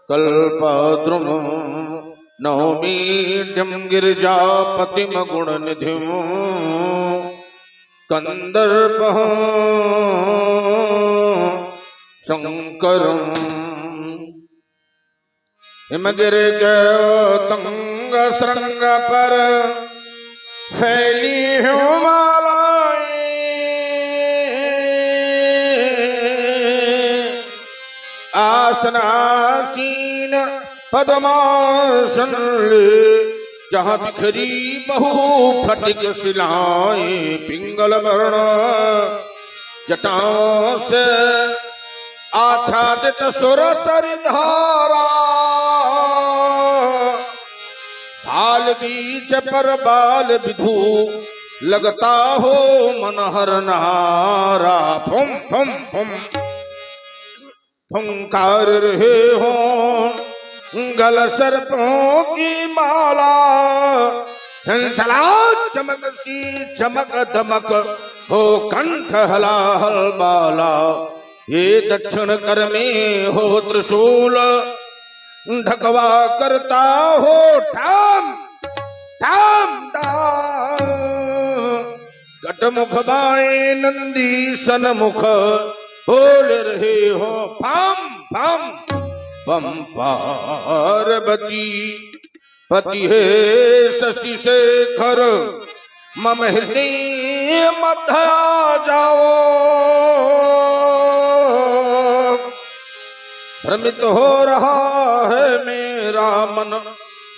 कल्पद्रुम नौमीड्यं गिरिजापतिम गुणनिधिं कंदर्पः शंकरं हिमगिरि के तंग श्रृंग पर फैली हिमालय आसनासीन पद्मासन जहाँ बिखरी बहु फटिक शिलाएं पिंगल वर्ण जटाओं से आच्छादित सुर सरिधारा भाल बीच पर बाल विधु लगता हो मनहर नारा फुम फुम फुम फुंकार रहे हो गल सर्पों की माला चला चमक सी चमक दमक हो कंठ हलाहल बाला ये दक्षिण कर में हो त्रिशूल ढकवा करता हो ठाम ठाम गटमुख बाए नंदी सनमुख बोल रहे हो फाम फाम पम पार्वती पति है शशि शेखर मम हृदय मध्य आ जाओ भ्रमित हो रहा है मेरा मन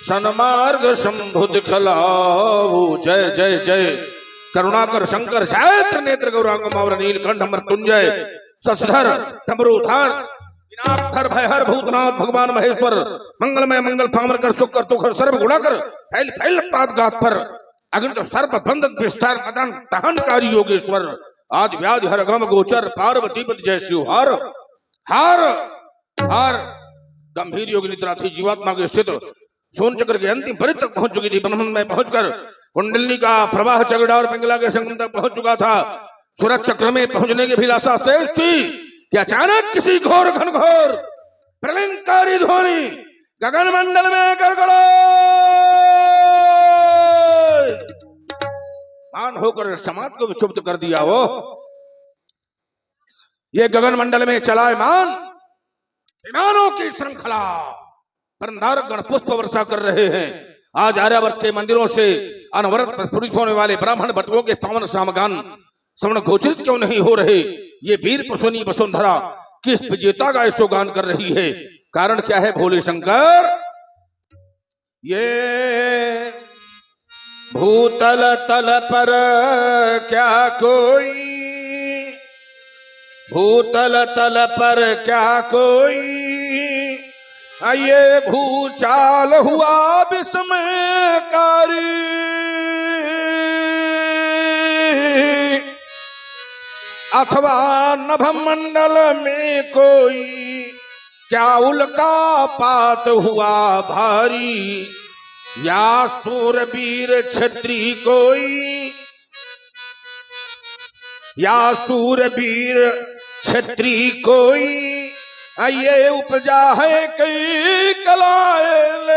सन्मार्ग शंभु दिखलाओ जय जय जय करुणाकर शंकर जय त्रिनेत्र गौरांग मावर नीलकंठ मृत्युंजय शशधर डमरूधर विनाथर भयहर भूतनाथ भगवान महेश्वर मंगलमय मंगल पामर कर सुख कर तुखर सर्व गुणाकर फैल फैल पाद गात पर अग्नि सर्प बंधन विस्तार मदन दहनकारी योगेश्वर आदि व्याधि हर गम गोचर पार्वती पति जय शिव हार हार हार गंभीर योगी निद्रा थी जीवात्मा के स्थित सोन चक्र के अंतिम परित तक पहुंच चुकी थी ब्रह्मन में पहुंचकर कुंडली का प्रवाह चगड़ा और पिंगला के संगम तक पहुंच चुका था सूरज चक्र में पहुंचने की अभिलाषा शेष थी कि अचानक किसी घोर घनघोर प्रलंकारी ध्वनि गगन मंडल में गड़गड़ान होकर समाज को विक्षुब्ध कर दिया। वो ये गगन मंडल में चलायमान विमानों की श्रृंखला परंदार गण पुष्प वर्षा कर रहे हैं। आज आर्यावर्त के मंदिरों से अनवरत प्रस्फुटित होने वाले ब्राह्मण भटकों के पावन सामगान श्रवण घोषित क्यों नहीं हो रहे? ये वीर प्रसूनी वसुंधरा किस विजेता का ऐसो गान कर रही है? कारण क्या है भोले शंकर? ये भूतल तल पर क्या कोई भूतल तल पर क्या कोई ये भूचाल हुआ विस्मयकारी अथवा नभ मंडल में कोई क्या उल्का पात हुआ भारी या सूरवीर क्षत्रि कोई या सूरवीर क्षत्रि कोई ये उपजा है कई कलाएं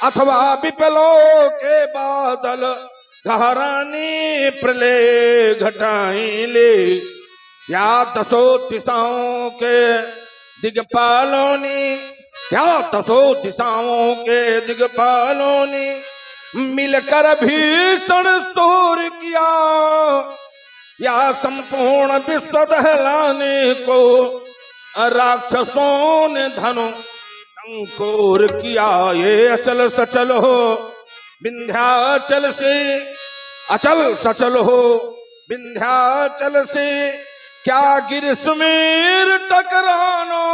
अथवा विपलों के बादल घरानी प्रलय घटाएं ले या दसों दिशाओं के दिग्पालों ने क्या दसों दिशाओं के दिग्पालों ने मिलकर भीषण शोर किया या संपूर्ण विश्व दहलाने को राक्षसों ने धनु अंकुर किया। ये अचल सचल हो विंध्याचल से अचल सचल हो विंध्याचल से क्या गिर सुमेर टकरानो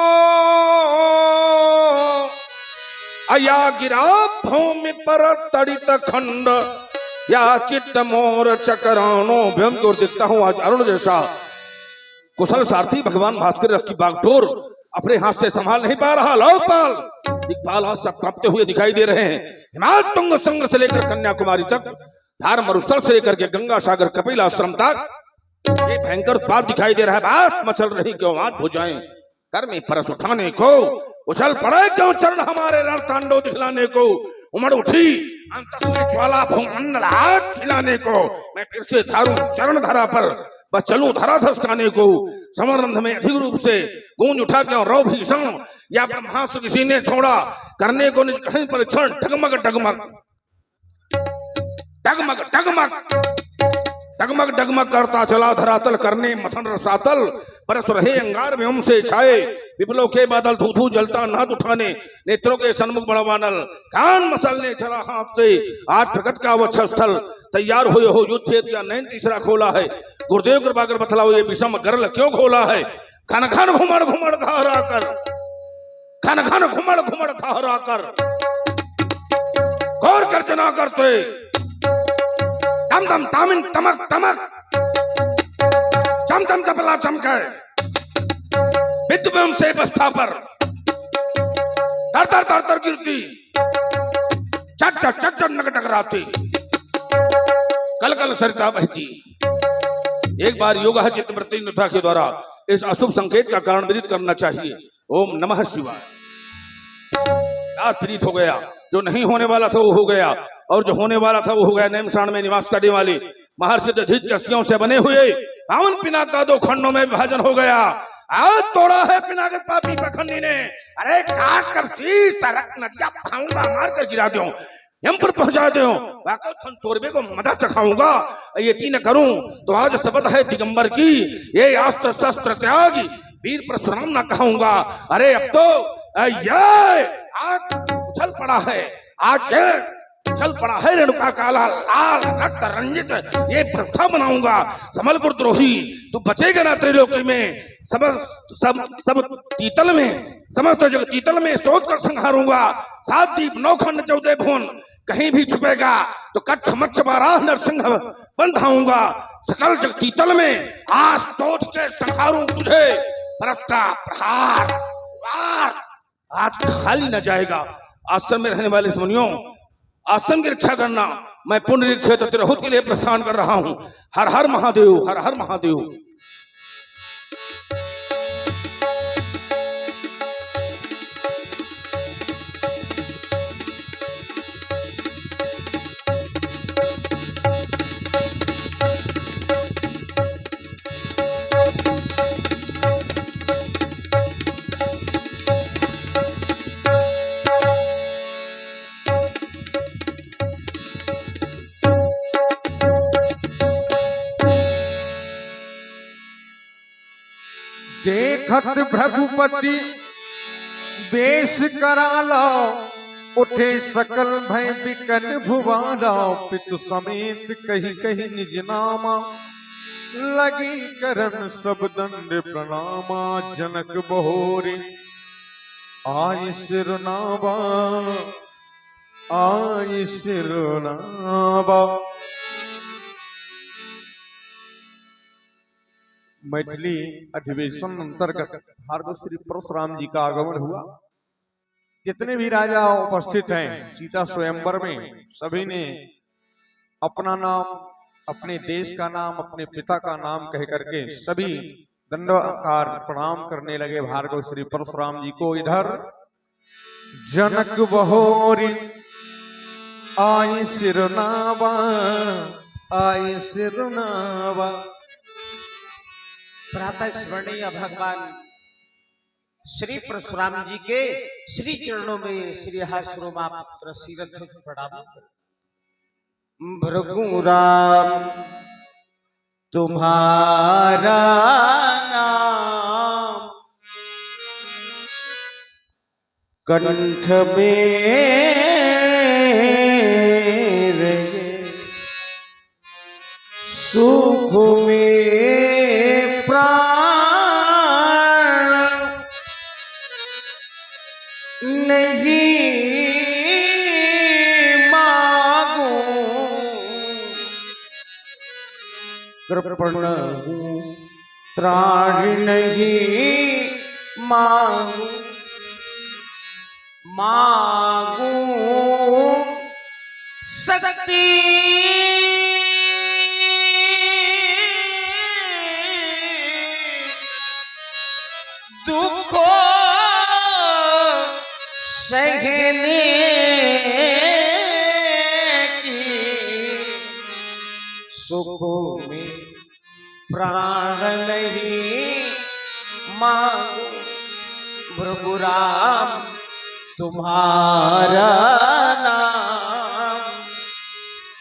अया गिरा भूमि पर तड़ित खंड या चित्त मोर चकरानो। भयंकर को देखता हूं आज अरुण जैसा कुशल सारथी भगवान भास्कर रथ की बागडोर अपने हाथ से संभाल नहीं पा रहा। लोकपाल दिग्पाल हाथ सब कांपते हुए दिखाई दे रहे हैं। हिमालय तुंग संग से लेकर कन्याकुमारी तक धार मरुस्थल से लेकर के गंगा सागर कपिल आश्रम तक ये भयंकर उत्पात दिखाई दे रहा है। बात मचल रही क्यों आज भुजाएं कर में परस उठाने को, उछल पड़े क्यों चरण हमारे रण तांडव दिखलाने को, उमड़ उठी अंतस में ज्वाला भूमंडल हाथ खिलाने को, मैं फिर से धारूं चरण धरा पर बस चलूं धरा धसकाने को, समरंध में अधिक रूप से गूंज उठा क्यों रौ भीषण, या ब्रह्मास्त्र किसी ने छोड़ा करने को निज कठिन परीक्षण, डगमग डगमग डगमग डगमग डगमग डगमग करता चला धरातल, करने मसन रसातल परस रहे अंगार में से छाए, विपलों के बादल धू धू जलता नाद उठाने, नेत्रों के सन्मुख बड़ा वानल, कान मसलने चला हाथ से, आज प्रगट का वक्ष स्थल, तैयार हुए हो युद्ध हेतु, नैन तीसरा खोला है, गुरुदेव कृपा कर बतलाओ ये विषम गरल क्यों खोला है, खन खन घुमड़ घुमड़ घहरा कर, खन खन घुमड़ घुमड़ घहरा कर, गौर गर्जना करते, दम दम तामिन तमक तमक, चम चम चपला चमके, विद्युम से बस्ता पर तर तर तर तर गिरती, चट चट चट चट नक टकराती, कल कल सरिता बहती। एक बार योग चित्त वृत्ति निष्ठा के द्वारा इस अशुभ संकेत का कारण विदित करना चाहिए। ओम नमः शिवाय। आज प्रीत हो गया, जो नहीं होने वाला था वो हो गया, और जो होने वाला था वो हो गया। नेमशान में निवास करने वाली महर्षि दधिच अस्थियों से बने हुए पावन पिनाक का 2 खंडों में विभाजन हो गया। आज तोड़ा है पिनाकत पापी पखंडी ने, अरे काट कर शीश तरक नदिया फाऊंगा, मार कर गिरा दूं, यम पर पहुंचा दूं, वाकई तोरबे को मदद चखाऊंगा। ये तीन करूं तो आज शपथ है दिगंबर की, ये अस्त्र शस्त्र त्यागी वीर परशुराम ना कहूंगा। अरे अब तो ये आज उछल पड़ा है, आज ये चल पड़ा है रेणुका काला लाल रक्त रंजित, ये प्रस्ताव बनाऊंगा। समलपुर द्रोही तू बचेगा ना त्रिलोकी में, सब तीतल में, समस्त जग तीतल में सोच कर संहारूंगा। 7 दीप 9 खंड 14 भुवन, कहीं भी छुपेगा तो कच्छ मच्छ बाराह नरसिंह बंधाऊंगा। सकल जग तीतल में आज सोच के संहारूं तुझे, परस का प्रहार वार आज खाली न जाएगा। आश्रम में रहने वाले मुनियों, आश्रम की रक्षा करना, मैं पुण्य क्षेत्र तिरहुत के लिए प्रस्थान कर रहा हूं। हर हर महादेव, हर हर महादेव। देखत भृगुपति बेश कराला, उठे सकल भय बिकन भुवाला। पितु समेत कही कही निज नामा, लगी करन सब दंड प्रणामा। जनक बहोरे आय सिरनावा, आय सिरनावा। मैथिली अधिवेशन अंतर्गत भार्गव श्री परशुराम जी का आगमन हुआ। जितने भी राजा उपस्थित हैं सीता स्वयंवर में, सभी ने अपना नाम, अपने देश का नाम, अपने पिता का नाम कह करके सभी दंडकार प्रणाम करने लगे भार्गव श्री परशुराम जी को। इधर जनक बहोरी आय सिरनावा, आय सिरनावा। प्रातः स्मरणीय भगवान श्री परशुराम जी के श्री चरणों में श्री हासुरमा पुत्र सिरथ प्रणाम। भृगुराम तुम्हारा नाम कंठ में रहे, सुख में प्राण नहीं मांगू, कृपण त्राण नहीं मांगू, मांगू शक्ति दुखों सहने की सुखों में प्राण नहीं मांगो प्रभु राम तुम्हारा नाम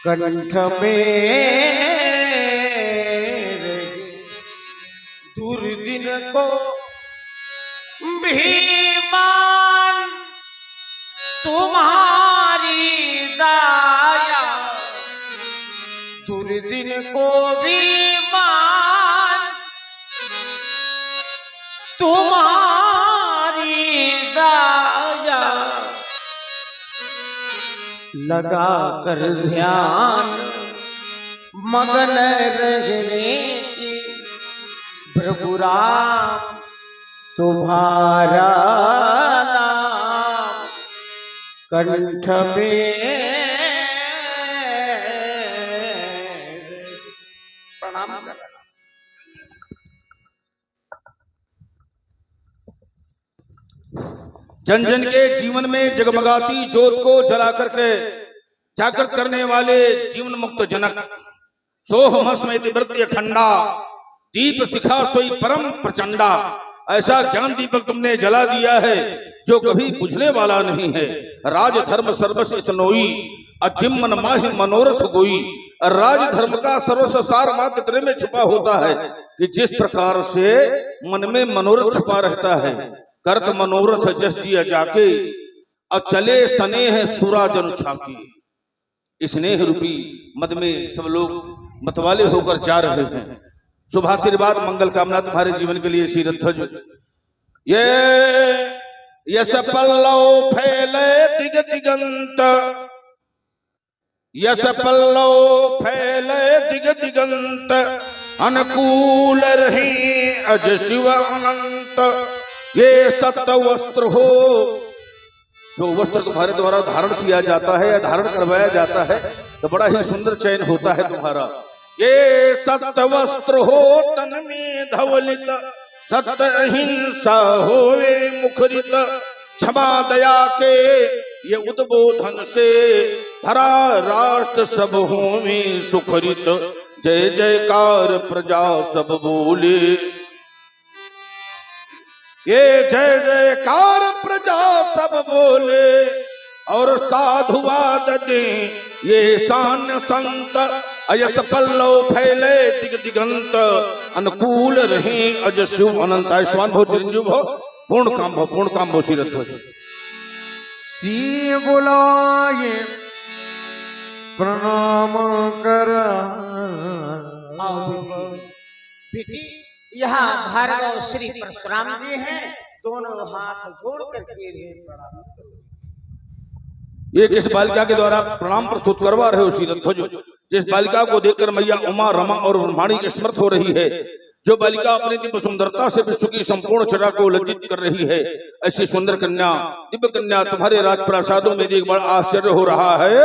कंठ में दुर्दिन को भीमान तुम्हारी दया दुर्दिन को भीमान तुम्हारी दया लगा कर ध्यान मगन रहने की प्रभु राम तुम्हारा नाम कंठ में प्रणाम कर जन जन के जीवन में जगमगाती ज्योत को जला करके जागृत करने वाले जीवन मुक्त जनक सोहमस्मयति वृत्ति अखंडा दीप शिखा सोई परम प्रचंडा। ऐसा ज्ञान दीपक तुमने जला दिया है जो कभी बुझने वाला नहीं है। राज धर्म सर्वस्व इतनोई अजिम मन माहि मनोरथ गोई। राज धर्म का सर्वस्व सार मात्र तेरे में छुपा होता है कि जिस प्रकार से मन में मनोरथ छुपा रहता है। करत मनोरथ जस जिया जाके अचले स्नेह सुरा जन छाकी। स्नेह रूपी मद में सब लोग मतवाले होकर जा रहे हैं। शुभाशीर्वाद मंगल कामना तुम्हारे जीवन के लिए शीरत ध्वज। ये यश पल्लव फैले दिग दिगंत यश पल्लव फैले दिग दिगंत अनुकूल रही अज शिव अनंत। ये सत्य वस्त्र हो जो वस्त्र तुम्हारे द्वारा धारण किया जाता है या धारण करवाया जाता है तो बड़ा ही सुंदर चयन होता है तुम्हारा। ये सत्य वस्त्र हो तन में धवलित सत्य अहिंसा होवे मुखरित। क्षमा दया के ये उद्बोधन से भरा राष्ट्र सब होवे सुखरित। जय जयकार प्रजा सब बोले। ये जय जयकार प्रजा सब बोले और साधुवाद दे ये शान संत। अयस पल्लव फैले दिग दिगंत अनुकूल रहे अज शिव अनंत। आयुष्मान भव चिरंजीव भव पूर्ण काम भव शीरत भव। सी बुलाए प्रणाम कर बेटी यहाँ भार्गव श्री परशुराम जी हैं। दोनों हाथ जोड़ करके प्रणाम करो। ये किस बालिका के द्वारा प्रणाम प्रस्तुत करवा रहे हो शीरत ध्वज। जिस बालिका को देखकर मैया उमा रमा और ब्रह्माणी की स्मृत हो रही है। जो बालिका अपनी दिव्य सुंदरता से विश्व की संपूर्ण चरा को लज्जित कर रही है। ऐसी सुंदर कन्या दिव्य कन्या तुम्हारे राजप्रासादों में देख बड़ा आश्चर्य हो रहा है।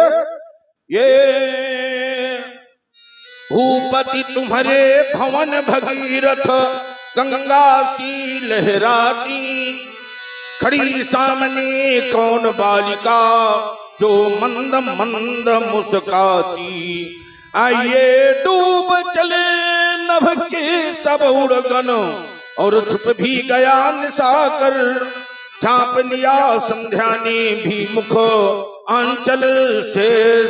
ये भूपति तुम्हारे भवन भगीरथ गंगा सी लहराती। खड़ी सामने कौन बालिका जो मंद मंद मुस्काती। आइए डूब चले नभ के सब उड़गन और छुप भी गया निशाकर। झांप लिया संध्या ने भी मुख आंचल से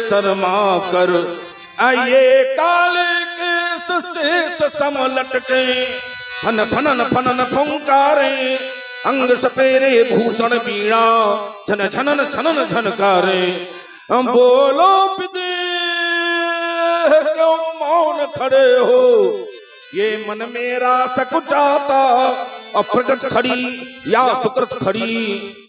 शर्मा कर। आइए काले के सुशेष सम लटके फन फनन फनन फुंकारे। अंग सपेरे भूषण बीणा झन झनन झनन झनकारे। बोलो विदेह क्यों मौन खड़े हो। ये मन मेरा सकुचाता अप्रगट खड़ी या सुकृत खड़ी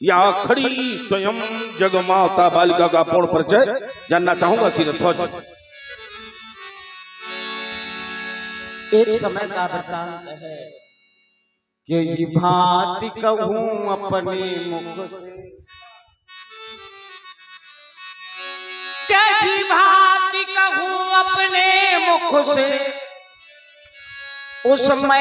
या खड़ी स्वयं जगमाता। बालिका का पूर्ण परिचय जानना चाहूंगा शीरत ध्वज। एक समय का वृतांत है कि ये भांति कहूं अपने मुख से। क्या ये भांति कहूं अपने मुख से। उस समय